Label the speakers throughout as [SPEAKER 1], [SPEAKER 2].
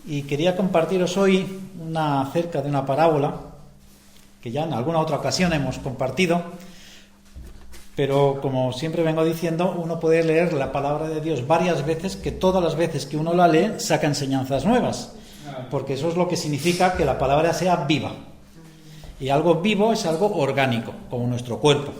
[SPEAKER 1] Y quería compartiros hoy acerca de una parábola que ya en alguna otra ocasión hemos compartido, pero como siempre vengo diciendo, uno puede leer la palabra de Dios varias veces, que todas las veces que uno la lee saca enseñanzas nuevas, porque eso es lo que significa que la palabra sea viva. Y algo vivo es algo orgánico, como nuestro cuerpo,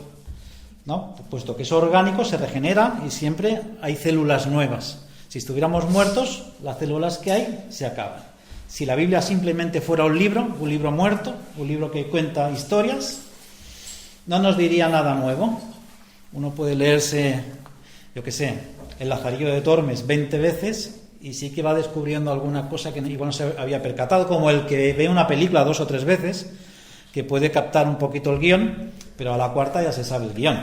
[SPEAKER 1] ¿no? Puesto que es orgánico, se regenera y siempre hay células nuevas. Si estuviéramos muertos, las células que hay se acaban. Si la Biblia simplemente fuera un libro muerto, un libro que cuenta historias, no nos diría nada nuevo. Uno puede leerse, yo qué sé, el Lazarillo de Tormes 20 veces y sí que va descubriendo alguna cosa que igual no se había percatado, como el que ve una película 2 o 3 veces, que puede captar un poquito el guión, pero a la cuarta ya se sabe el guión.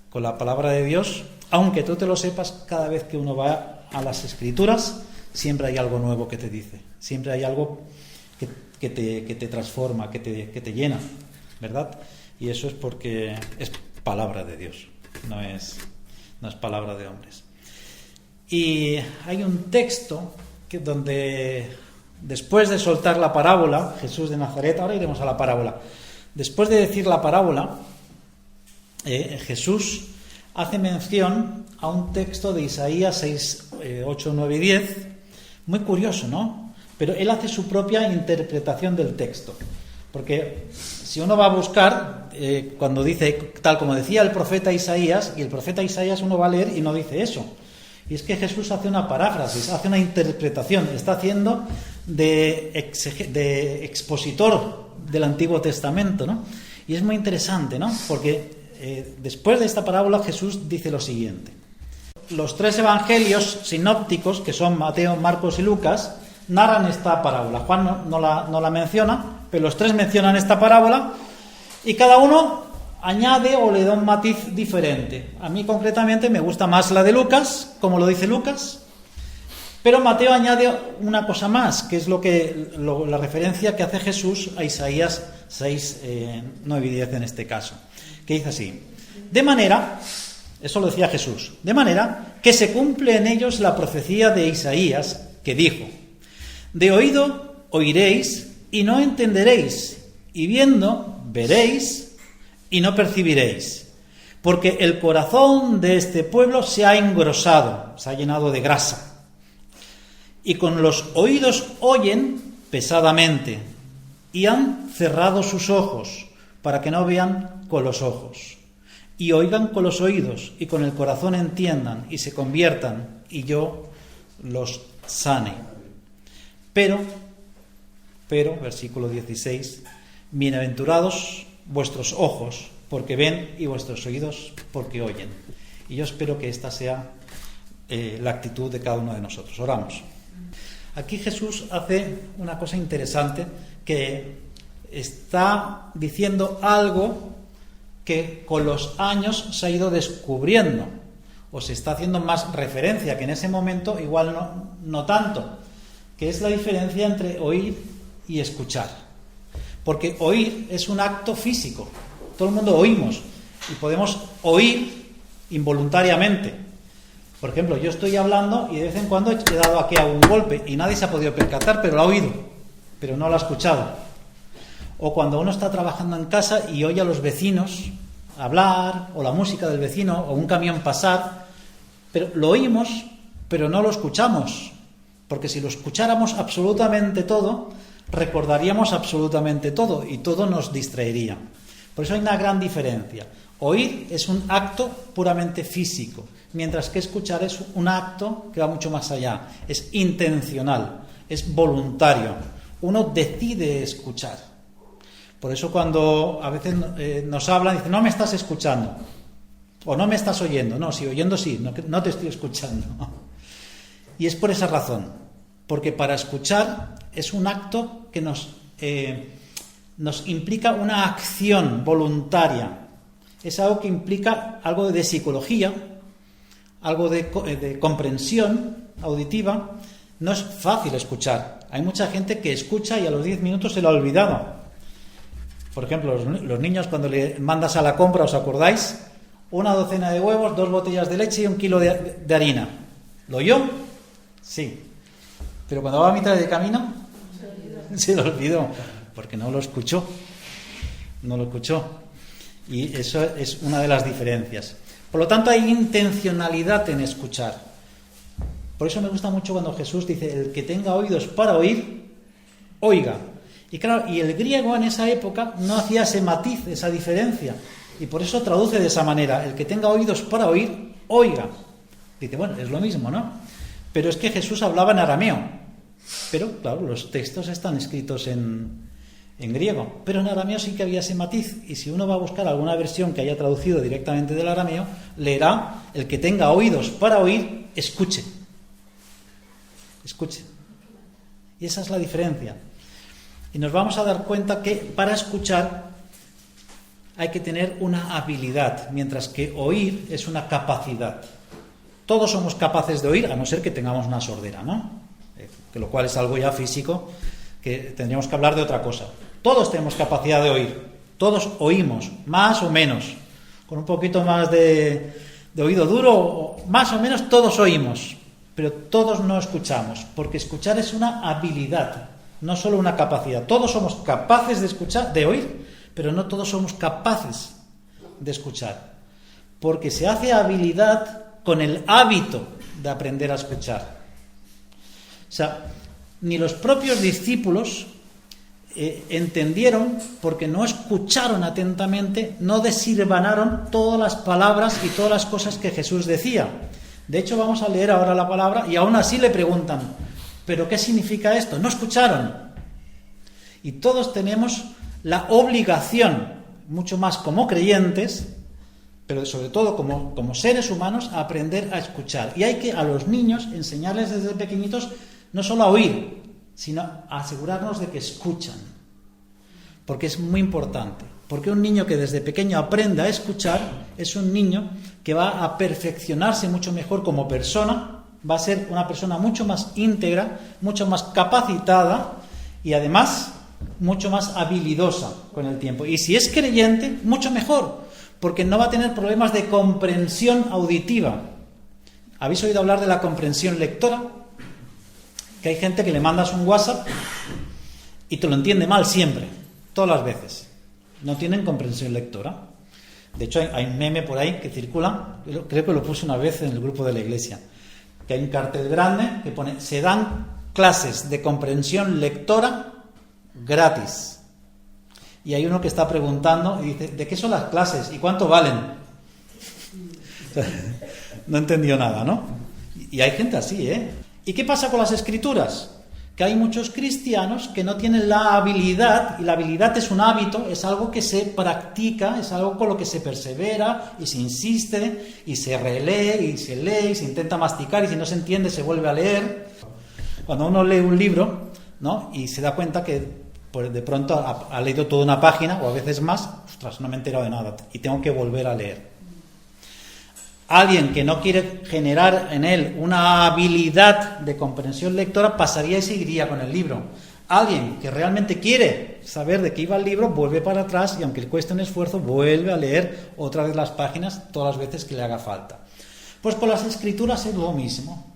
[SPEAKER 1] Con la palabra de Dios, aunque tú te lo sepas, cada vez que uno va a las Escrituras, siempre hay algo nuevo que te dice, siempre hay algo que te transforma, que te llena, ¿verdad? Y eso es porque es palabra de Dios, no es palabra de hombres. Y hay un texto donde, después de soltar la parábola, Jesús de Nazaret, ahora iremos a la parábola, después de decir la parábola, Jesús hace mención a un texto de Isaías 6, 8, 9 y 10, muy curioso, ¿no? Pero él hace su propia interpretación del texto, porque si uno va a buscar, cuando dice, tal como decía el profeta Isaías, y el profeta Isaías uno va a leer y no dice eso, y es que Jesús hace una paráfrasis, hace una interpretación, está haciendo de expositor del Antiguo Testamento, ¿no? Y es muy interesante, ¿no? Porque después de esta parábola Jesús dice lo siguiente: los 3 evangelios sinópticos, que son Mateo, Marcos y Lucas, narran esta parábola. Juan no la menciona, pero los 3 mencionan esta parábola y cada uno añade o le da un matiz diferente. A mí concretamente me gusta más la de Lucas, como lo dice Lucas, pero Mateo añade una cosa más, que es la referencia que hace Jesús a Isaías 6, 9 y 10 en este caso, que dice así: de manera, eso lo decía Jesús, de manera que se cumple en ellos la profecía de Isaías, que dijo: de oído oiréis y no entenderéis, y viendo veréis y no percibiréis, porque el corazón de este pueblo se ha engrosado, se ha llenado de grasa, y con los oídos oyen pesadamente, y han cerrado sus ojos, para que no vean con los ojos, y oigan con los oídos, y con el corazón entiendan, y se conviertan, y yo los sane. Pero, versículo 16, bienaventurados vuestros ojos, porque ven, y vuestros oídos, porque oyen. Y yo espero que esta sea la actitud de cada uno de nosotros. Oramos. Aquí Jesús hace una cosa interesante, que está diciendo algo que con los años se ha ido descubriendo, o se está haciendo más referencia, que en ese momento igual no tanto, que es la diferencia entre oír y escuchar. Porque oír es un acto físico, todo el mundo oímos, y podemos oír involuntariamente. Por ejemplo, yo estoy hablando y de vez en cuando he dado aquí a un golpe y nadie se ha podido percatar, pero lo ha oído, pero no lo ha escuchado. O cuando uno está trabajando en casa y oye a los vecinos hablar, o la música del vecino, o un camión pasar, pero lo oímos, pero no lo escuchamos, porque si lo escucháramos absolutamente todo, recordaríamos absolutamente todo y todo nos distraería. Por eso hay una gran diferencia. Oír es un acto puramente físico, mientras que escuchar es un acto que va mucho más allá, es intencional, es voluntario. Uno decide escuchar. Por eso cuando a veces nos hablan, dicen: no me estás escuchando, o no me estás oyendo. No, sí, oyendo sí, no te estoy escuchando. Y es por esa razón, porque para escuchar es un acto que nos implica una acción voluntaria. Es algo que implica algo de psicología, algo de comprensión auditiva. No es fácil escuchar. Hay mucha gente que escucha y a los 10 minutos se lo ha olvidado. Por ejemplo, los niños, cuando le mandas a la compra, ¿os acordáis? 1 docena de huevos, 2 botellas de leche y 1 kilo de harina. ¿Lo oyó? Sí. Pero cuando va a mitad de camino, se lo olvidó, porque no lo escuchó. No lo escuchó. Y eso es una de las diferencias. Por lo tanto, hay intencionalidad en escuchar. Por eso me gusta mucho cuando Jesús dice: el que tenga oídos para oír, oiga. Y claro, y el griego en esa época no hacía ese matiz, esa diferencia. Y por eso traduce de esa manera: el que tenga oídos para oír, oiga. Dice, bueno, es lo mismo, ¿no? Pero es que Jesús hablaba en arameo. Pero, claro, los textos están escritos en griego. Pero en arameo sí que había ese matiz. Y si uno va a buscar alguna versión que haya traducido directamente del arameo, leerá: el que tenga oídos para oír, escuche. Escuche. Y esa es la diferencia. Y nos vamos a dar cuenta que para escuchar hay que tener una habilidad, mientras que oír es una capacidad. Todos somos capaces de oír, a no ser que tengamos una sordera, ¿no? Que lo cual es algo ya físico, que tendríamos que hablar de otra cosa. Todos tenemos capacidad de oír, todos oímos, más o menos, con un poquito más de oído duro, más o menos todos oímos, pero todos no escuchamos, porque escuchar es una habilidad, no solo una capacidad. Todos somos capaces de escuchar, de oír, pero no todos somos capaces de escuchar, porque se hace habilidad con el hábito de aprender a escuchar. O sea, ni los propios discípulos entendieron, porque no escucharon atentamente, no deshirbanaron todas las palabras y todas las cosas que Jesús decía. De hecho, vamos a leer ahora la palabra y aún así le preguntan: ¿pero qué significa esto? No escucharon. Y todos tenemos la obligación, mucho más como creyentes, pero sobre todo como seres humanos, a aprender a escuchar. Y hay que a los niños enseñarles desde pequeñitos no solo a oír, sino a asegurarnos de que escuchan. Porque es muy importante. Porque un niño que desde pequeño aprenda a escuchar es un niño que va a perfeccionarse mucho mejor como persona, va a ser una persona mucho más íntegra, mucho más capacitada y además mucho más habilidosa con el tiempo. Y si es creyente, mucho mejor, porque no va a tener problemas de comprensión auditiva. ¿Habéis oído hablar de la comprensión lectora? Que hay gente que le mandas un WhatsApp y te lo entiende mal siempre, todas las veces. No tienen comprensión lectora. De hecho, hay un meme por ahí que circula, creo que lo puse una vez en el grupo de la iglesia, que hay un cartel grande que pone: se dan clases de comprensión lectora gratis. Y hay uno que está preguntando y dice: ¿de qué son las clases y cuánto valen? No entendió nada, ¿no? Y hay gente así, ¿eh? ¿Y qué pasa con las escrituras? Que hay muchos cristianos que no tienen la habilidad, y la habilidad es un hábito, es algo que se practica, es algo con lo que se persevera y se insiste y se relee y se lee y se intenta masticar, y si no se entiende se vuelve a leer. Cuando uno lee un libro, ¿no?, y se da cuenta que pues, de pronto ha leído toda una página o a veces más, ostras, no me he enterado de nada y tengo que volver a leer. Alguien que no quiere generar en él una habilidad de comprensión lectora pasaría y seguiría con el libro. Alguien que realmente quiere saber de qué iba el libro vuelve para atrás y aunque le cueste un esfuerzo vuelve a leer otra vez las páginas todas las veces que le haga falta. Pues con las escrituras es lo mismo.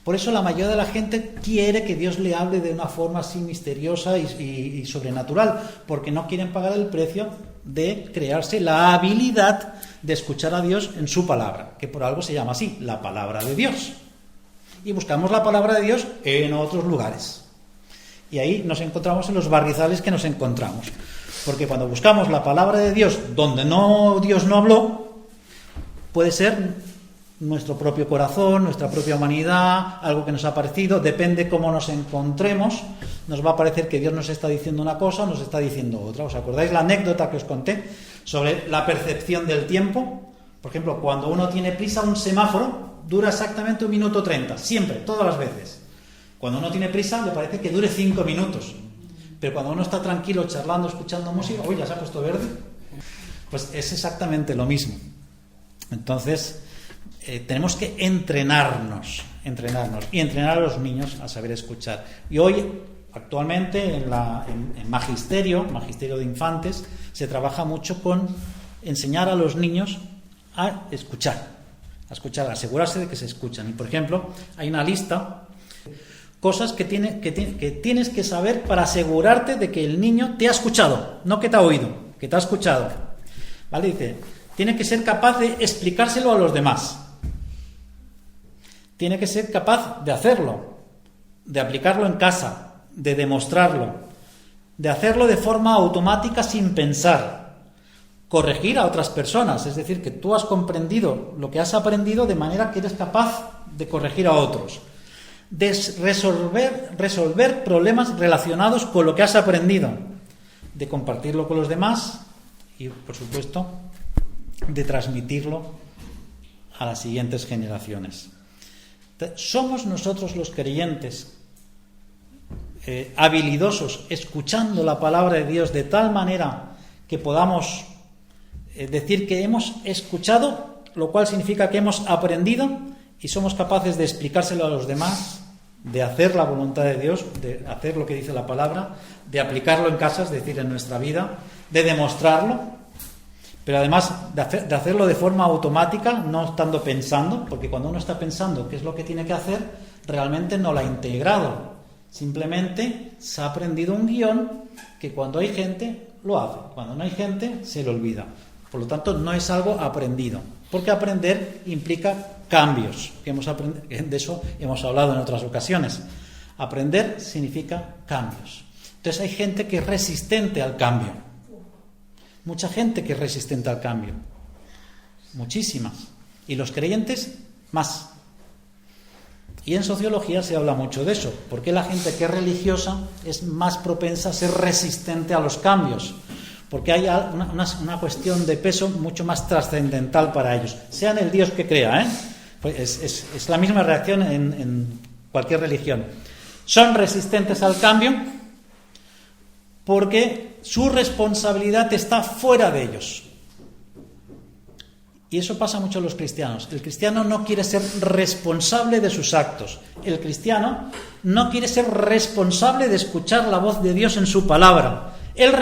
[SPEAKER 1] Por eso la mayoría de la gente quiere que Dios le hable de una forma así misteriosa y sobrenatural, porque no quieren pagar el precio de crearse la habilidad de escuchar a Dios en su palabra, que por algo se llama así, la palabra de Dios. Y buscamos la palabra de Dios en otros lugares. Y ahí nos encontramos en los barrizales que nos encontramos. Porque cuando buscamos la palabra de Dios donde Dios no habló, puede ser nuestro propio corazón, nuestra propia humanidad, algo que nos ha parecido, depende cómo nos encontremos, nos va a parecer que Dios nos está diciendo una cosa o nos está diciendo otra. ¿Os acordáis la anécdota que os conté sobre la percepción del tiempo? Por ejemplo, cuando uno tiene prisa, un semáforo dura exactamente 1 minuto 30, siempre, todas las veces. Cuando uno tiene prisa, le parece que dure 5 minutos. Pero cuando uno está tranquilo, charlando, escuchando música, ¡uy, ya se ha puesto verde! Pues es exactamente lo mismo. Entonces, tenemos que entrenarnos y entrenar a los niños a saber escuchar. Y hoy, actualmente, en magisterio de infantes, se trabaja mucho con enseñar a los niños a escuchar, a asegurarse de que se escuchan. Y, por ejemplo, hay una lista Cosas que tienes que saber para asegurarte de que el niño te ha escuchado, no que te ha oído, que te ha escuchado. ¿Vale? Dice, tiene que ser capaz de explicárselo a los demás. Tiene que ser capaz de hacerlo, de aplicarlo en casa, de demostrarlo, de hacerlo de forma automática sin pensar, corregir a otras personas, es decir, que tú has comprendido lo que has aprendido de manera que eres capaz de corregir a otros, de resolver problemas relacionados con lo que has aprendido, de compartirlo con los demás y, por supuesto, de transmitirlo a las siguientes generaciones. Somos nosotros los creyentes habilidosos escuchando la palabra de Dios de tal manera que podamos decir que hemos escuchado, lo cual significa que hemos aprendido y somos capaces de explicárselo a los demás, de hacer la voluntad de Dios, de hacer lo que dice la palabra, de aplicarlo en casa, es decir, en nuestra vida, de demostrarlo, pero además de hacerlo de forma automática, no estando pensando, porque cuando uno está pensando qué es lo que tiene que hacer, realmente no lo ha integrado. Simplemente se ha aprendido un guión que cuando hay gente lo hace, cuando no hay gente se le olvida. Por lo tanto, no es algo aprendido, porque aprender implica cambios, de eso hemos hablado en otras ocasiones. Aprender significa cambios. Entonces hay gente que es resistente al cambio. Mucha gente que es resistente al cambio. Muchísimas. Y los creyentes, más. Y en sociología se habla mucho de eso. Porque la gente que es religiosa es más propensa a ser resistente a los cambios. Porque hay una cuestión de peso mucho más trascendental para ellos. Sean el Dios que crea, Pues es la misma reacción en cualquier religión. Son resistentes al cambio porque su responsabilidad está fuera de ellos. Y eso pasa mucho en los cristianos. El cristiano no quiere ser responsable de sus actos. El cristiano no quiere ser responsable de escuchar la voz de Dios en su palabra. Él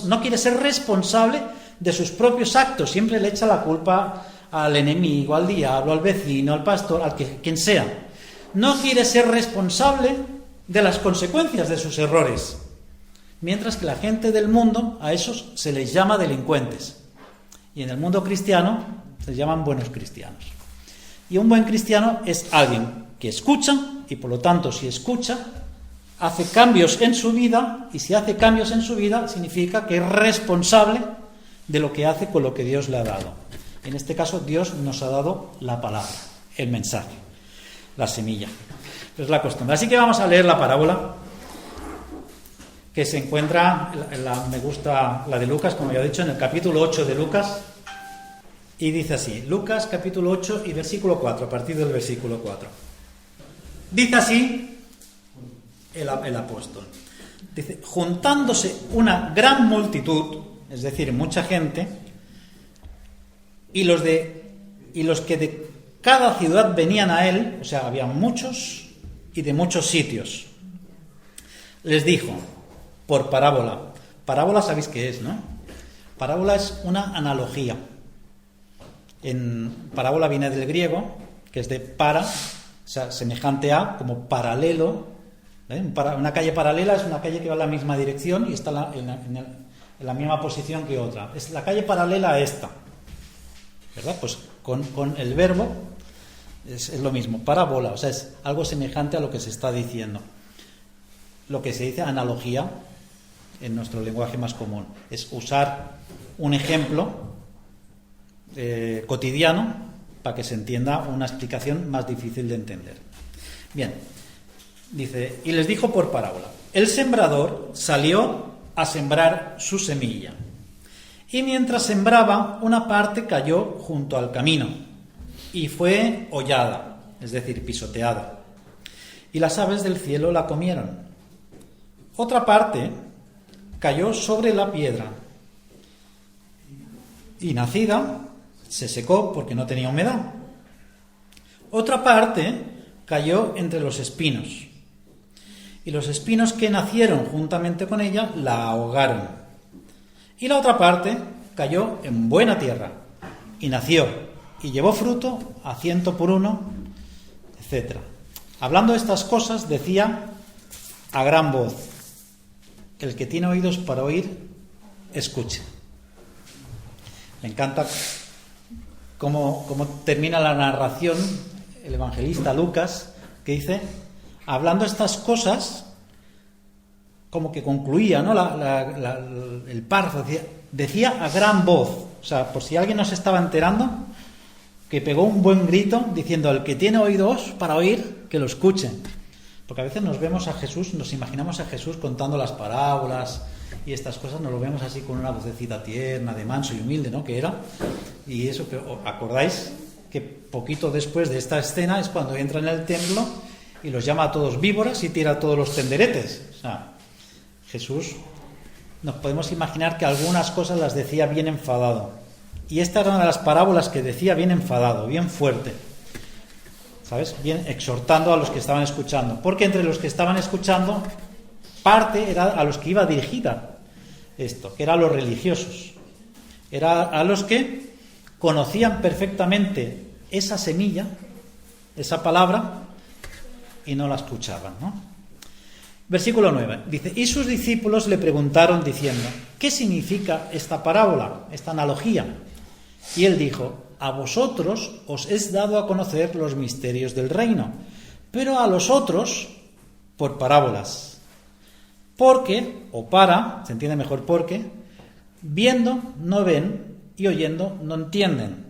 [SPEAKER 1] no quiere ser responsable de sus propios actos. Siempre le echa la culpa al enemigo, al diablo, al vecino, al pastor, quien sea. No quiere ser responsable de las consecuencias de sus errores. Mientras que la gente del mundo, a esos se les llama delincuentes. Y en el mundo cristiano se llaman buenos cristianos. Y un buen cristiano es alguien que escucha, y por lo tanto, si escucha, hace cambios en su vida, y si hace cambios en su vida, significa que es responsable de lo que hace con lo que Dios le ha dado. En este caso, Dios nos ha dado la palabra, el mensaje, la semilla. Es la costumbre. Así que vamos a leer la parábola que se encuentra, me gusta la de Lucas, como ya he dicho, en el capítulo 8 de Lucas, y dice así, Lucas capítulo 8 y versículo 4, a partir del versículo 4. Dice así el apóstol, dice, juntándose una gran multitud, es decir, mucha gente, y los que de cada ciudad venían a él, o sea, había muchos y de muchos sitios, les dijo, por parábola. Parábola sabéis qué es, ¿no? Parábola es una analogía. Parábola viene del griego, que es de para, o sea, semejante a, como paralelo. Una calle paralela es una calle que va en la misma dirección y está en la misma posición que otra. Es la calle paralela a esta, ¿verdad? Pues con el verbo es lo mismo, parábola, o sea, es algo semejante a lo que se está diciendo. Lo que se dice analogía en nuestro lenguaje más común es usar un ejemplo cotidiano para que se entienda una explicación más difícil de entender. Bien, dice, y les dijo por parábola, el sembrador salió a sembrar su semilla, y mientras sembraba, una parte cayó junto al camino y fue hollada, es decir, pisoteada, y las aves del cielo la comieron. Otra parte cayó sobre la piedra y nacida se secó porque no tenía humedad. Otra parte cayó entre los espinos y los espinos que nacieron juntamente con ella la ahogaron. Y la otra parte cayó en buena tierra y nació y llevó fruto a 100 por 1, etc. Hablando de estas cosas, decía a gran voz: el que tiene oídos para oír, escuche. Me encanta cómo termina la narración el evangelista Lucas, que dice, hablando estas cosas, como que concluía, ¿no? El párrafo decía a gran voz. O sea, por si alguien no se estaba enterando, que pegó un buen grito diciendo: el que tiene oídos para oír, que lo escuche. Porque a veces nos vemos a Jesús, nos imaginamos a Jesús contando las parábolas y estas cosas, nos lo vemos así con una vocecita tierna, de manso y humilde, ¿no? Que era. Y eso, que acordáis que poquito después de esta escena es cuando entra en el templo y los llama a todos víboras y tira a todos los tenderetes. O sea, Jesús, nos podemos imaginar que algunas cosas las decía bien enfadado. Y esta era una de las parábolas que decía bien enfadado, bien fuerte, ¿sabes? Bien exhortando a los que estaban escuchando. Porque entre los que estaban escuchando, parte era a los que iba dirigida esto, que eran los religiosos. Era a los que conocían perfectamente esa semilla, esa palabra, y no la escuchaban, ¿no? Versículo 9, dice: y sus discípulos le preguntaron diciendo: ¿qué significa esta parábola, esta analogía? Y él dijo: a vosotros os es dado a conocer los misterios del reino, pero a los otros por parábolas. Porque, o para, se entiende mejor porque, viendo no ven y oyendo no entienden.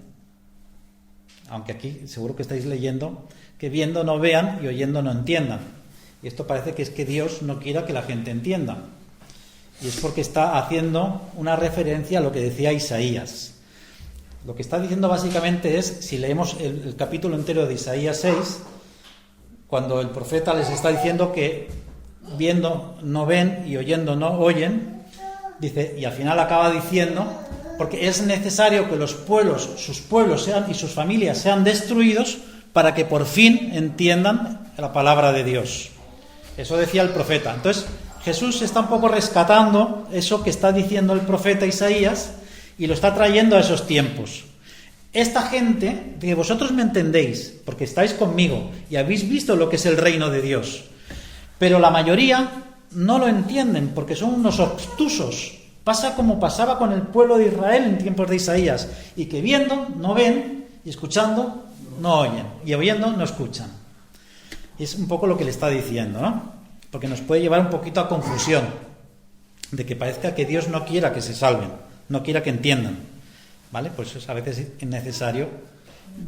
[SPEAKER 1] Aunque aquí seguro que estáis leyendo que viendo no vean y oyendo no entiendan. Y esto parece que es que Dios no quiera que la gente entienda. Y es porque está haciendo una referencia a lo que decía Isaías. Lo que está diciendo básicamente es, si leemos el capítulo entero de Isaías 6, cuando el profeta les está diciendo que viendo no ven y oyendo no oyen, dice, y al final acaba diciendo, porque es necesario que los pueblos, sus pueblos sean y sus familias sean destruidos para que por fin entiendan la palabra de Dios. Eso decía el profeta. Entonces Jesús está un poco rescatando eso que está diciendo el profeta Isaías y lo está trayendo a esos tiempos. Esta gente, que vosotros me entendéis, porque estáis conmigo y habéis visto lo que es el reino de Dios, pero la mayoría no lo entienden porque son unos obtusos. Pasa como pasaba con el pueblo de Israel en tiempos de Isaías, y que viendo no ven y escuchando no oyen, y oyendo no escuchan. Y es un poco lo que le está diciendo, ¿no? Porque nos puede llevar un poquito a confusión, de que parezca que Dios no quiera que se salven, no quiera que entiendan, ¿vale? Pues a veces es necesario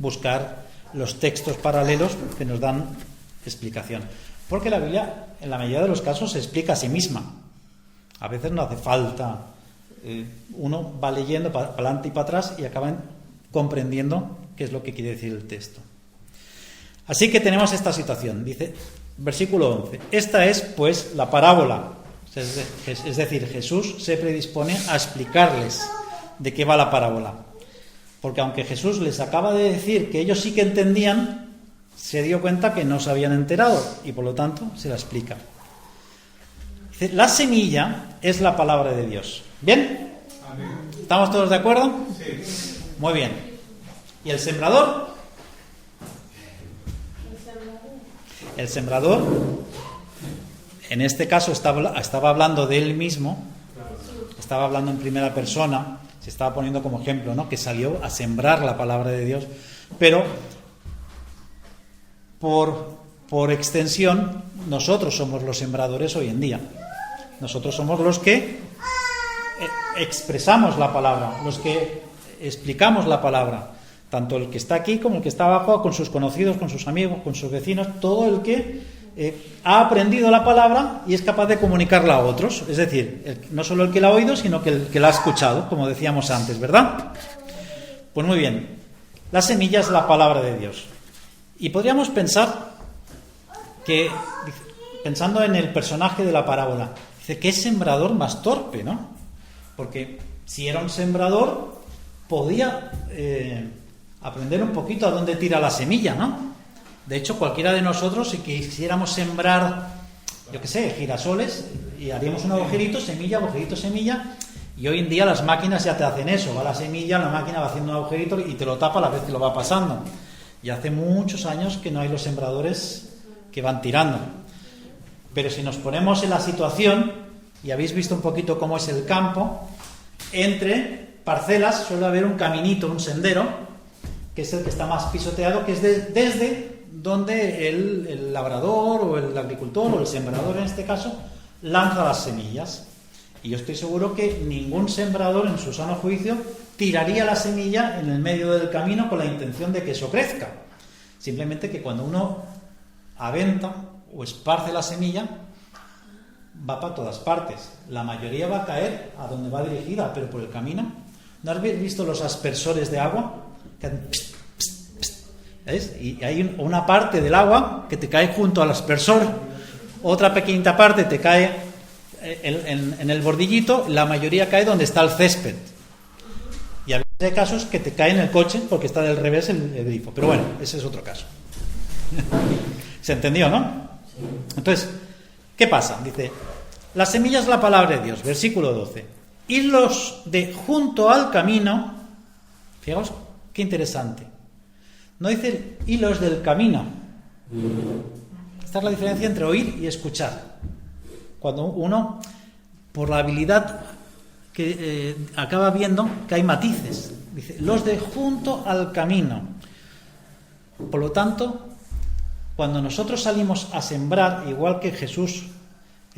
[SPEAKER 1] buscar los textos paralelos que nos dan explicación. Porque la Biblia, en la mayoría de los casos, se explica a sí misma. A veces no hace falta. Uno va leyendo para adelante y para atrás y acaban comprendiendo qué es lo que quiere decir el texto. Así que tenemos esta situación. Dice, versículo 11. Esta es, pues, la parábola. Es decir, Jesús se predispone a explicarles de qué va la parábola. Porque aunque Jesús les acaba de decir que ellos sí que entendían, se dio cuenta que no se habían enterado y por lo tanto se la explica. Dice, la semilla es la palabra de Dios. ¿Bien? ¿Estamos todos de acuerdo?
[SPEAKER 2] Sí.
[SPEAKER 1] Muy bien. ¿Y el sembrador? El sembrador, en este caso estaba hablando de él mismo, estaba hablando en primera persona, se estaba poniendo como ejemplo, ¿no? Que salió a sembrar la palabra de Dios, pero por extensión nosotros somos los sembradores hoy en día. Nosotros somos los que expresamos la palabra, los que explicamos la palabra. Tanto el que está aquí como el que está abajo, con sus conocidos, con sus amigos, con sus vecinos, todo el que ha aprendido la palabra y es capaz de comunicarla a otros. Es decir, no solo el que la ha oído, sino que el que la ha escuchado, como decíamos antes, ¿verdad? Pues muy bien, la semilla es la palabra de Dios. Y podríamos pensar que, pensando en el personaje de la parábola, dice, ¿qué sembrador más torpe, no? Porque si era un sembrador, podía aprender un poquito a dónde tira la semilla, ¿no? De hecho, cualquiera de nosotros, si quisiéramos sembrar, yo qué sé, girasoles, y haríamos un agujerito, semilla, y hoy en día las máquinas ya te hacen eso, va la semilla, la máquina va haciendo un agujerito y te lo tapa a la vez que lo va pasando. Y hace muchos años que no hay los sembradores que van tirando. Pero si nos ponemos en la situación, y habéis visto un poquito cómo es el campo, entre parcelas suele haber un caminito, un sendero, que es el que está más pisoteado, que es desde donde el labrador o el agricultor o el sembrador en este caso lanza las semillas. Y yo estoy seguro que ningún sembrador en su sano juicio tiraría la semilla en el medio del camino con la intención de que eso crezca. Simplemente que cuando uno aventa o esparce la semilla, va para todas partes. La mayoría va a caer a donde va dirigida, pero por el camino. ¿No habéis visto los aspersores de agua? Que hacen pst, pst, pst, ¿ves? Y hay una parte del agua que te cae junto al aspersor, otra pequeñita parte te cae en el bordillito, la mayoría cae donde está el césped. Y a veces hay casos que te cae en el coche porque está del revés el grifo. Pero bueno, ese es otro caso. ¿Se entendió, no? Entonces, ¿qué pasa? Dice, la semilla es la palabra de Dios, versículo 12. Y los de junto al camino, fijaos qué interesante. No dice y los del camino. Esta es la diferencia entre oír y escuchar. Cuando uno, por la habilidad que acaba viendo que hay matices. Dice, los de junto al camino. Por lo tanto, cuando nosotros salimos a sembrar, igual que Jesús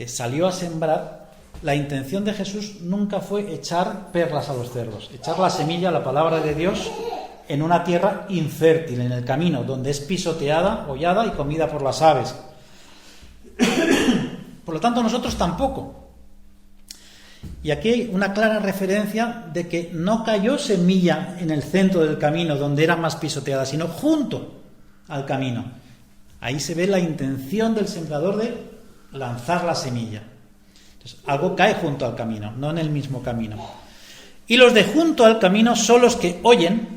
[SPEAKER 1] salió a sembrar, la intención de Jesús nunca fue echar perlas a los cerdos, echar la semilla, la palabra de Dios, en una tierra infértil, en el camino, donde es pisoteada, hollada y comida por las aves. Por lo tanto, nosotros tampoco. Y aquí hay una clara referencia de que no cayó semilla en el centro del camino, donde era más pisoteada, sino junto al camino. Ahí se ve la intención del sembrador de lanzar la semilla. Entonces, algo cae junto al camino, no en el mismo camino. Y los de junto al camino son los que oyen,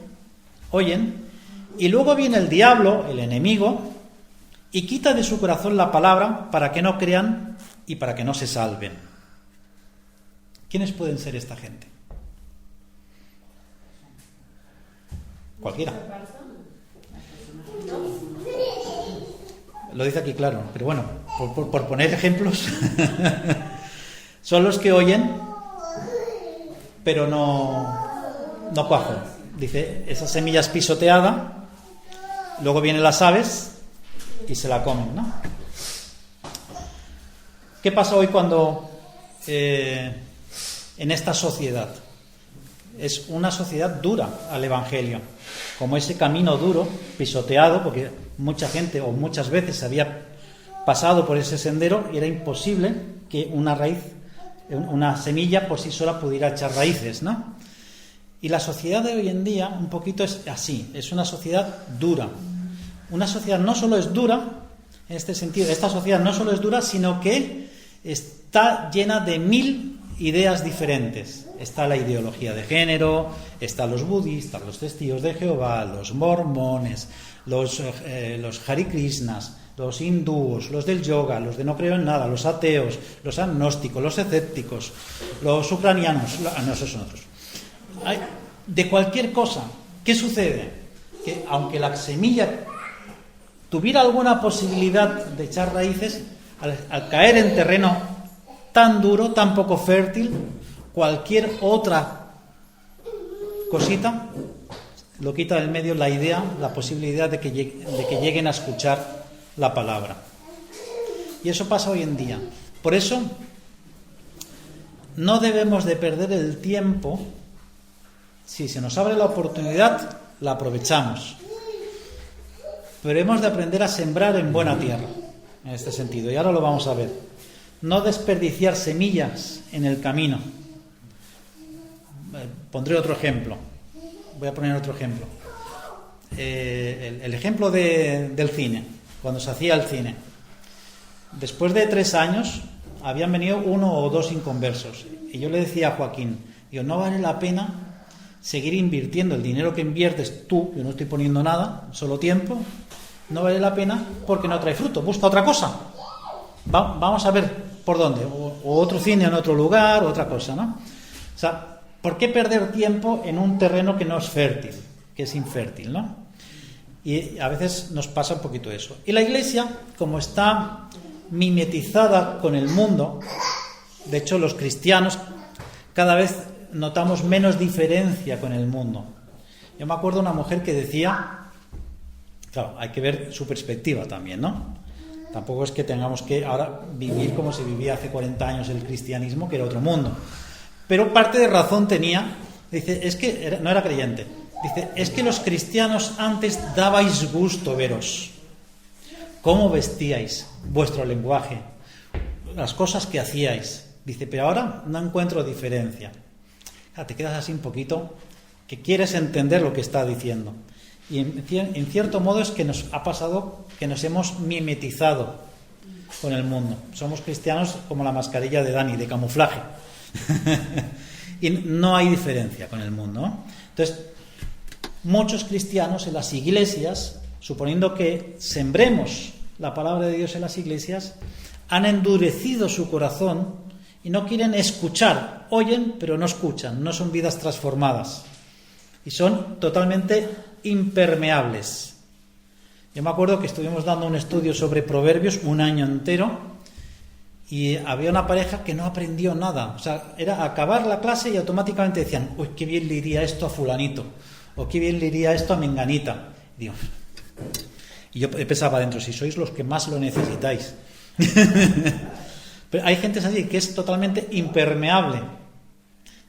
[SPEAKER 1] y luego viene el diablo, el enemigo, y quita de su corazón la palabra para que no crean y para que no se salven. ¿Quiénes pueden ser esta gente? Cualquiera. Lo dice aquí claro, pero bueno, por poner ejemplos, son los que oyen, pero no cuajan. Dice, esa semilla es pisoteada, luego vienen las aves y se la comen, ¿no? ¿Qué pasa hoy cuando en esta sociedad? Es una sociedad dura al Evangelio, como ese camino duro, pisoteado, porque mucha gente o muchas veces había pasado por ese sendero y era imposible que una semilla por sí sola pudiera echar raíces, ¿no? Y la sociedad de hoy en día un poquito es así, es una sociedad dura. Una sociedad no solo es dura, en este sentido, esta sociedad no solo es dura, sino que está llena de 1000 ideas diferentes. Está la ideología de género, están los budistas, los testigos de Jehová, los mormones, los Hare Krishnas, los hindúes, los del yoga, los de no creo en nada, los ateos, los agnósticos, los escépticos, los ucranianos, no, esos son otros. De cualquier cosa. ¿Qué sucede? Que aunque la semilla tuviera alguna posibilidad de echar raíces, al caer en terreno tan duro, tan poco fértil, cualquier otra cosita lo quita del medio la idea, la posibilidad de que lleguen a escuchar la palabra. Y eso pasa hoy en día. Por eso no debemos de perder el tiempo. Si se nos abre la oportunidad, la aprovechamos. Pero hemos de aprender a sembrar en buena tierra, en este sentido. Y ahora lo vamos a ver. No desperdiciar semillas en el camino. Pondré otro ejemplo. Voy a poner otro ejemplo. El ejemplo del cine, cuando se hacía el cine. Después de 3 años, habían venido 1 o 2 inconversos. Y yo le decía a Joaquín, digo, no vale la pena seguir invirtiendo el dinero que inviertes tú, yo no estoy poniendo nada, solo tiempo, no vale la pena porque no trae fruto, busca otra cosa. Vamos a ver por dónde, o otro cine en otro lugar, o otra cosa, ¿no? O sea, ¿por qué perder tiempo en un terreno que no es fértil, que es infértil, ¿no? Y a veces nos pasa un poquito eso. Y la Iglesia, como está mimetizada con el mundo, de hecho los cristianos cada vez notamos menos diferencia con el mundo. Yo me acuerdo de una mujer que decía, claro, hay que ver su perspectiva también, ¿no? Tampoco es que tengamos que ahora vivir como se vivía hace 40 años el cristianismo, que era otro mundo. Pero parte de razón tenía. Dice, es que no era creyente. Dice, es que los cristianos antes dabais gusto veros. Cómo vestíais, vuestro lenguaje, las cosas que hacíais. Dice, pero ahora no encuentro diferencia. Te quedas así un poquito, que quieres entender lo que está diciendo. Y en cierto modo es que nos ha pasado que nos hemos mimetizado con el mundo. Somos cristianos como la mascarilla de Dani, de camuflaje. Y no hay diferencia con el mundo, ¿no? Entonces, muchos cristianos en las iglesias, suponiendo que sembremos la palabra de Dios en las iglesias, han endurecido su corazón y no quieren escuchar. Oyen, pero no escuchan. No son vidas transformadas. Y son totalmente impermeables. Yo me acuerdo que estuvimos dando un estudio sobre Proverbios un año entero y había una pareja que no aprendió nada. O sea, era acabar la clase y automáticamente decían, uy, qué bien le iría esto a fulanito, o qué bien le iría esto a menganita. Dios. Y yo pensaba dentro, si sois los que más lo necesitáis. Pero hay gente así que es totalmente impermeable,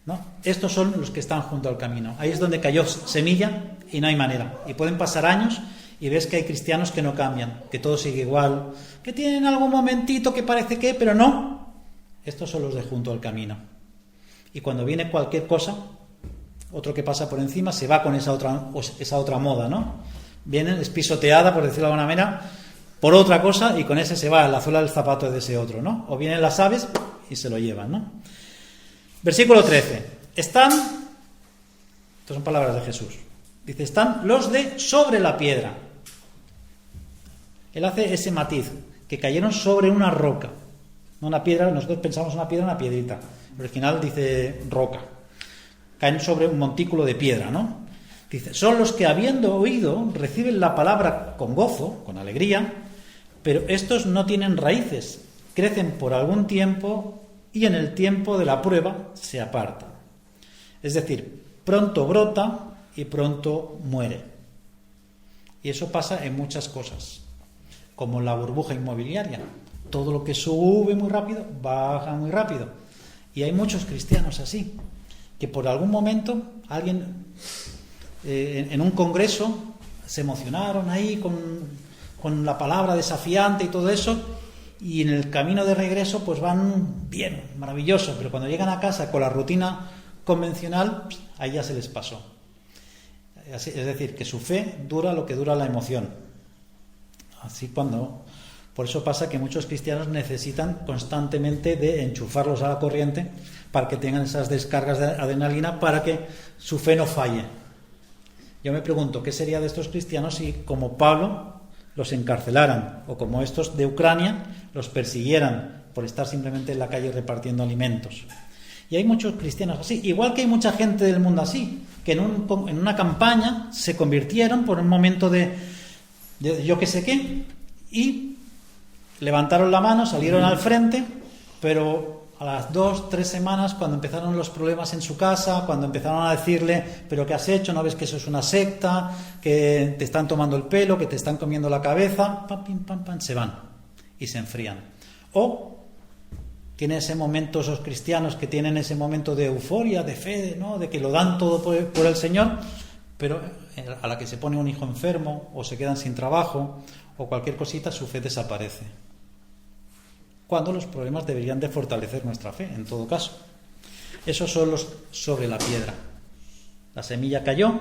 [SPEAKER 1] ¿no? Estos son los que están junto al camino. Ahí es donde cayó semilla y no hay manera. Y pueden pasar años y ves que hay cristianos que no cambian, que todo sigue igual, que tienen algún momentito que parece que, pero no. Estos son los de junto al camino. Y cuando viene cualquier cosa, otro que pasa por encima se va con esa otra moda, ¿no? Viene, es pisoteada, por decirlo de alguna manera, por otra cosa y con ese se va a la suela del zapato de ese otro, ¿no? O vienen las aves y se lo llevan, ¿no? Versículo 13. Están, estas son palabras de Jesús, dice, están los de sobre la piedra. Él hace ese matiz, que cayeron sobre una roca, no una piedra. Nosotros pensamos una piedra, una piedrita. El original dice roca. Caen sobre un montículo de piedra, ¿no? Dice, son los que habiendo oído reciben la palabra con gozo, con alegría, pero estos no tienen raíces, crecen por algún tiempo y en el tiempo de la prueba se apartan. Es decir, pronto brota y pronto muere. Y eso pasa en muchas cosas, como la burbuja inmobiliaria. Todo lo que sube muy rápido, baja muy rápido. Y hay muchos cristianos así, que por algún momento alguien en un congreso se emocionaron ahí con la palabra desafiante y todo eso, y en el camino de regreso pues van bien, maravilloso, pero cuando llegan a casa con la rutina convencional, ahí ya se les pasó. Es decir, que su fe dura lo que dura la emoción. Por eso pasa que muchos cristianos necesitan constantemente de enchufarlos a la corriente para que tengan esas descargas de adrenalina, para que su fe no falle. Yo me pregunto, ¿qué sería de estos cristianos si, como Pablo, los encarcelaran, o como estos de Ucrania, los persiguieran por estar simplemente en la calle repartiendo alimentos? Y hay muchos cristianos así, igual que hay mucha gente del mundo así, que en una campaña se convirtieron por un momento de yo qué sé qué, y levantaron la mano, salieron al frente, pero a las 2-3 semanas, cuando empezaron los problemas en su casa, cuando empezaron a decirle, pero ¿qué has hecho? ¿No ves que eso es una secta? Que te están tomando el pelo, que te están comiendo la cabeza, pam, pim, pam, pam, se van y se enfrían. O tiene ese momento, esos cristianos que tienen ese momento de euforia, de fe, ¿no? De que lo dan todo por el Señor, pero a la que se pone un hijo enfermo, o se quedan sin trabajo, o cualquier cosita, su fe desaparece. Cuando los problemas deberían de fortalecer nuestra fe, en todo caso. Esos son los sobre la piedra. La semilla cayó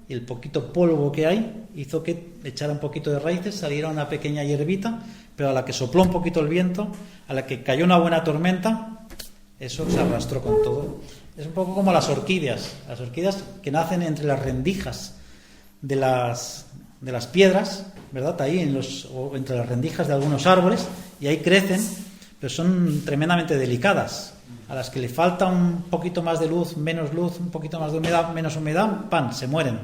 [SPEAKER 1] y el poquito polvo que hay hizo que echara un poquito de raíces, saliera una pequeña hierbita, pero a la que sopló un poquito el viento, a la que cayó una buena tormenta, eso se arrastró con todo. Es un poco como las orquídeas que nacen entre las rendijas de las piedras, ¿verdad? Ahí o entre las rendijas de algunos árboles, y ahí crecen, pero son tremendamente delicadas. A las que le falta un poquito más de luz, menos luz, un poquito más de humedad, menos humedad, ¡pam!, se mueren.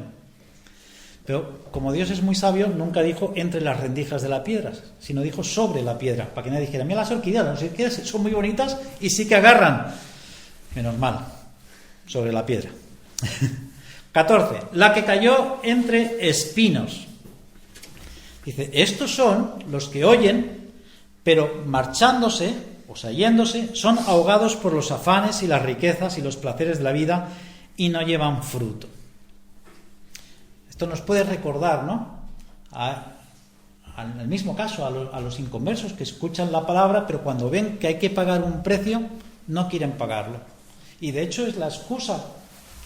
[SPEAKER 1] Pero como Dios es muy sabio, nunca dijo entre las rendijas de la piedra, sino dijo sobre la piedra, para que nadie dijera, mira las orquídeas son muy bonitas y sí que agarran. Menos mal, sobre la piedra. 14. La que cayó entre espinos. Dice, estos son los que oyen, pero marchándose, o sea, yéndose, son ahogados por los afanes y las riquezas y los placeres de la vida y no llevan fruto. Esto nos puede recordar, ¿no?, al mismo caso, a los inconversos que escuchan la palabra, pero cuando ven que hay que pagar un precio, no quieren pagarlo. Y de hecho es la excusa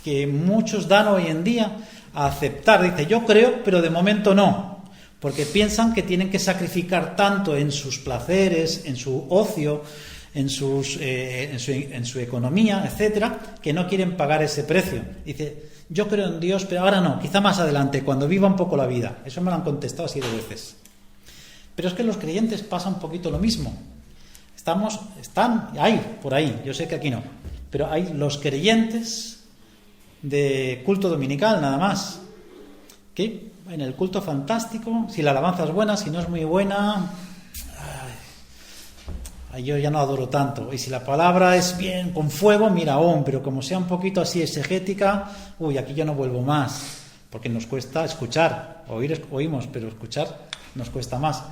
[SPEAKER 1] que muchos dan hoy en día a aceptar. Dice, yo creo, pero de momento no, porque piensan que tienen que sacrificar tanto en sus placeres, en su ocio, en su economía, etcétera, que no quieren pagar ese precio. Dice, yo creo en Dios, pero ahora no, quizá más adelante, cuando viva un poco la vida. Eso me lo han contestado así de veces. Pero es que los creyentes pasa un poquito lo mismo. Hay por ahí, yo sé que aquí no, pero hay los creyentes de culto dominical nada más, que en el culto fantástico, si la alabanza es buena, si no es muy buena, yo ya no adoro tanto. Y si la palabra es bien con fuego, mira aún, pero como sea un poquito así exegética, aquí yo no vuelvo más, porque nos cuesta escuchar. Oímos, pero escuchar nos cuesta más.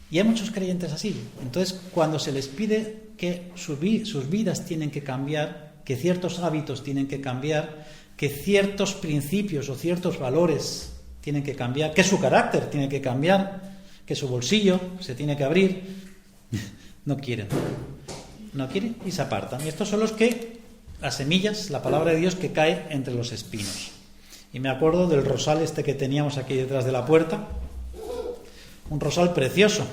[SPEAKER 1] Y hay muchos creyentes así. Entonces, cuando se les pide que sus vidas tienen que cambiar, que ciertos hábitos tienen que cambiar, que ciertos principios o ciertos valores tienen que cambiar, que su carácter tiene que cambiar, que su bolsillo se tiene que abrir, no quieren y se apartan. Y estos son las semillas, la palabra de Dios que cae entre los espinos. Y me acuerdo del rosal que teníamos aquí detrás de la puerta, un rosal precioso,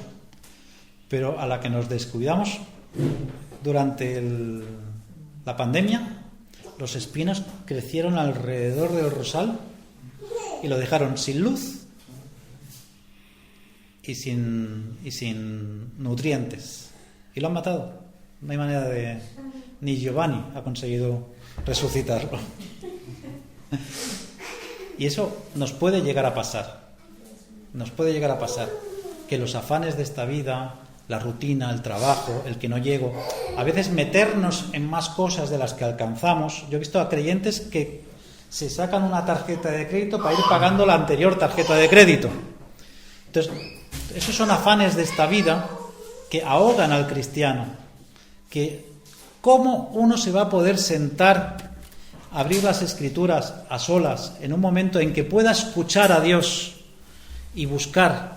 [SPEAKER 1] pero a la que nos descuidamos durante la pandemia, los espinos crecieron alrededor del rosal y lo dejaron sin luz y sin nutrientes. Y lo han matado. No hay manera de... Ni Giovanni ha conseguido resucitarlo. Y eso nos puede llegar a pasar. Nos puede llegar a pasar que los afanes de esta vida, la rutina, el trabajo, el que no llego, a veces meternos en más cosas de las que alcanzamos. Yo he visto a creyentes que se sacan una tarjeta de crédito para ir pagando la anterior tarjeta de crédito. Entonces, esos son afanes de esta vida que ahogan al cristiano. Que ¿cómo uno se va a poder sentar, abrir las Escrituras a solas, en un momento en que pueda escuchar a Dios y buscar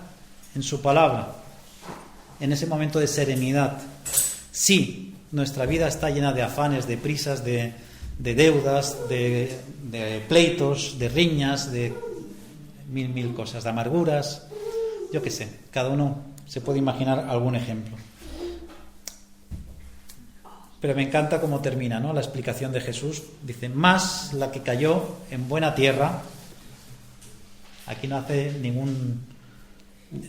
[SPEAKER 1] en su palabra, en ese momento de serenidad? Sí, nuestra vida está llena de afanes, de prisas, de deudas, de pleitos, de riñas, de mil cosas, de amarguras. Yo qué sé, cada uno se puede imaginar algún ejemplo. Pero me encanta cómo termina, ¿no?, la explicación de Jesús. Dice, más la que cayó en buena tierra. Aquí no hace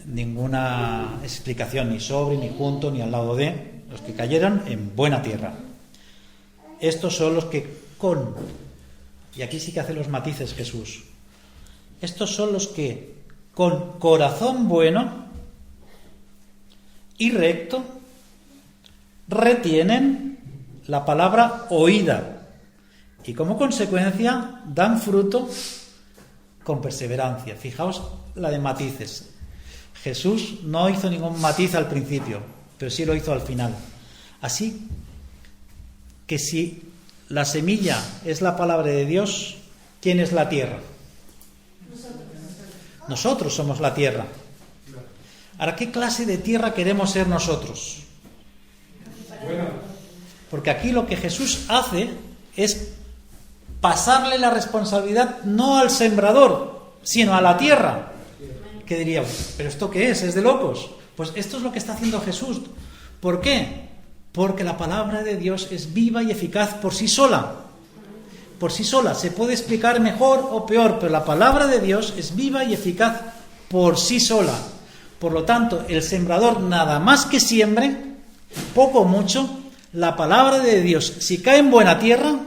[SPEAKER 1] ninguna explicación, ni sobre, ni junto, ni al lado de. Los que cayeron en buena tierra. Estos son los que y aquí sí que hace los matices Jesús. Estos son los que con corazón bueno y recto retienen la palabra oída y como consecuencia dan fruto con perseverancia. Fijaos la de matices. Jesús no hizo ningún matiz al principio, pero sí lo hizo al final. Así que si la semilla es la palabra de Dios, ¿quién es la tierra? Nosotros somos la tierra. Ahora, ¿qué clase de tierra queremos ser nosotros? Porque aquí lo que Jesús hace es pasarle la responsabilidad no al sembrador, sino a la tierra. ¿Qué diríamos? ¿Pero esto qué es? ¿Es de locos? Pues esto es lo que está haciendo Jesús. ¿Por qué? Porque la palabra de Dios es viva y eficaz por sí sola. Por sí sola. Se puede explicar mejor o peor, pero la palabra de Dios es viva y eficaz por sí sola. Por lo tanto, el sembrador nada más que siembre, poco o mucho, la palabra de Dios, si cae en buena tierra,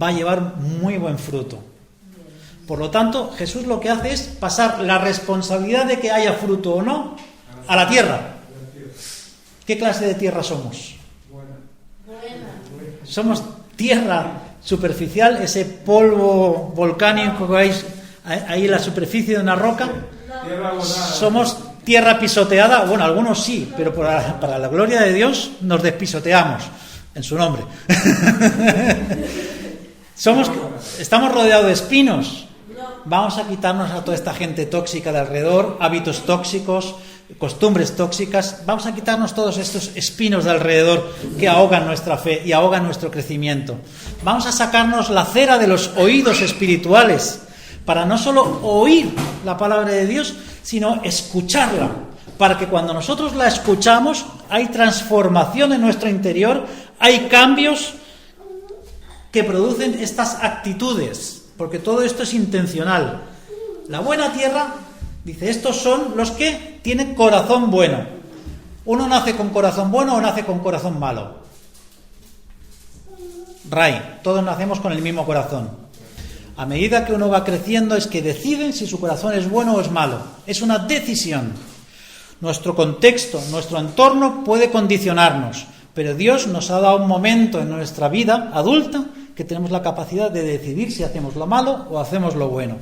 [SPEAKER 1] va a llevar muy buen fruto. Por lo tanto, Jesús lo que hace es pasar la responsabilidad de que haya fruto o no a la tierra. ¿Qué clase de tierra somos? Somos tierra superficial, ese polvo volcánico que veis ahí en la superficie de una roca. Somos tierra pisoteada, bueno, algunos sí, pero para la gloria de Dios nos despisoteamos en su nombre. Estamos rodeados de espinos. Vamos a quitarnos a toda esta gente tóxica de alrededor, hábitos tóxicos, costumbres tóxicas. Vamos a quitarnos todos estos espinos de alrededor que ahogan nuestra fe y ahogan nuestro crecimiento. Vamos a sacarnos la cera de los oídos espirituales para no solo oír la palabra de Dios, sino escucharla, para que cuando nosotros la escuchamos hay transformación en nuestro interior, hay cambios que producen estas actitudes, porque todo esto es intencional. La buena tierra, dice, estos son los que tienen corazón bueno. ¿Uno nace con corazón bueno o nace con corazón malo? Todos nacemos con el mismo corazón. A medida que uno va creciendo es que deciden si su corazón es bueno o es malo. Es una decisión. Nuestro contexto, nuestro entorno puede condicionarnos, pero Dios nos ha dado un momento en nuestra vida adulta que tenemos la capacidad de decidir si hacemos lo malo o hacemos lo bueno.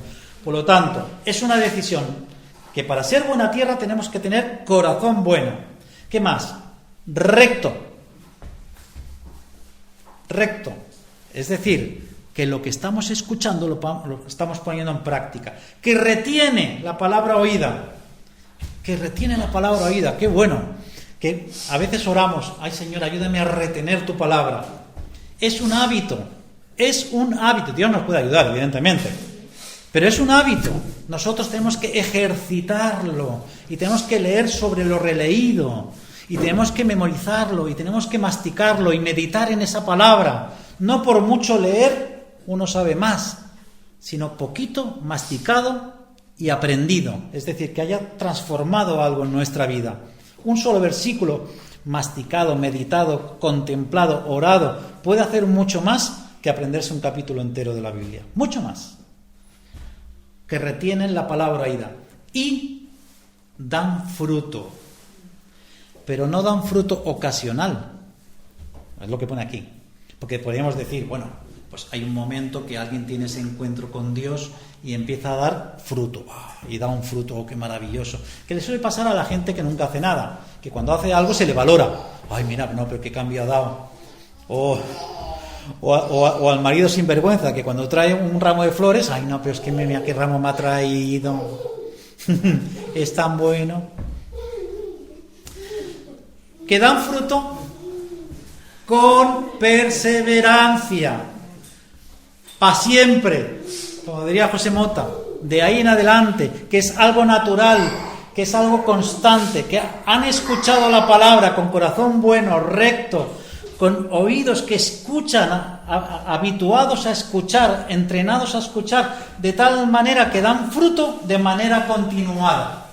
[SPEAKER 1] Por lo tanto, es una decisión que para ser buena tierra tenemos que tener corazón bueno. ¿Qué más? Recto. Es decir, que lo que estamos escuchando lo estamos poniendo en práctica. Que retiene la palabra oída. Qué bueno. Que a veces oramos, ay Señor, ayúdame a retener tu palabra. Es un hábito. Dios nos puede ayudar, evidentemente. Pero es un hábito. Nosotros tenemos que ejercitarlo. Y tenemos que leer sobre lo releído. Y tenemos que memorizarlo. Y tenemos que masticarlo y meditar en esa palabra. No por mucho leer uno sabe más, sino poquito masticado y aprendido, es decir, que haya transformado algo en nuestra vida. Un solo versículo masticado, meditado, contemplado, orado, puede hacer mucho más que aprenderse un capítulo entero de la Biblia, mucho más, que retienen la palabra oída y dan fruto, pero no dan fruto ocasional, es lo que pone aquí, porque podríamos decir, bueno, pues hay un momento que alguien tiene ese encuentro con Dios y empieza a dar fruto. Y da un fruto, qué maravilloso. Que le suele pasar a la gente que nunca hace nada. Que cuando hace algo se le valora. Ay, mira, no, pero qué cambio ha dado. O al marido sinvergüenza, que cuando trae un ramo de flores, ay, no, pero es que mira qué ramo me ha traído. Es tan bueno. Que dan fruto con perseverancia. Para siempre, como diría José Mota, de ahí en adelante, que es algo natural, que es algo constante, que han escuchado la palabra con corazón bueno, recto, con oídos que escuchan, habituados a escuchar, entrenados a escuchar, de tal manera que dan fruto de manera continuada.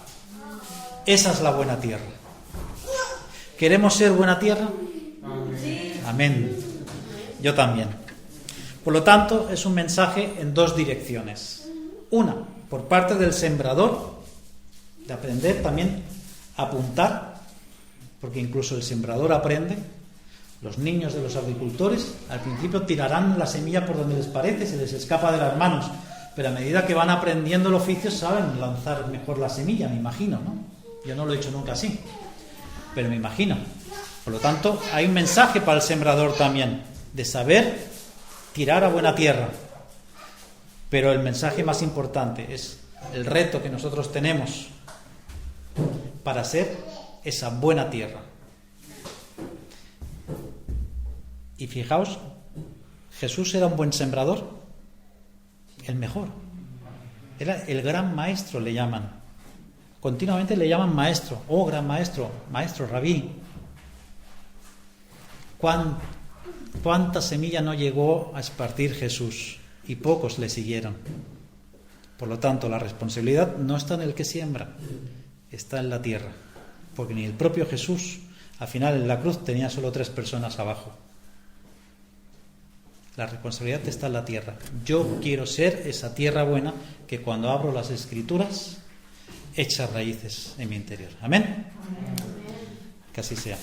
[SPEAKER 1] Esa es la buena tierra. ¿Queremos ser buena tierra? Amén. Yo también. Por lo tanto, es un mensaje en dos direcciones. Una, por parte del sembrador, de aprender también a apuntar, porque incluso el sembrador aprende. Los niños de los agricultores al principio tirarán la semilla por donde les parece, se les escapa de las manos, pero a medida que van aprendiendo el oficio saben lanzar mejor la semilla, me imagino, ¿no? Yo no lo he hecho nunca así, pero me imagino. Por lo tanto, hay un mensaje para el sembrador también, de saber tirar a buena tierra. Pero el mensaje más importante es el reto que nosotros tenemos para ser esa buena tierra. Y fijaos, Jesús era un buen sembrador, el mejor. Era el gran maestro, le llaman. Continuamente le llaman maestro, gran maestro, maestro, rabí. ¿Cuánta semilla no llegó a esparcir Jesús? Y pocos le siguieron. Por lo tanto, la responsabilidad no está en el que siembra, está en la tierra. Porque ni el propio Jesús, al final en la cruz, tenía solo 3 personas abajo. La responsabilidad está en la tierra. Yo quiero ser esa tierra buena que cuando abro las Escrituras echa raíces en mi interior. Amén. Que así sea.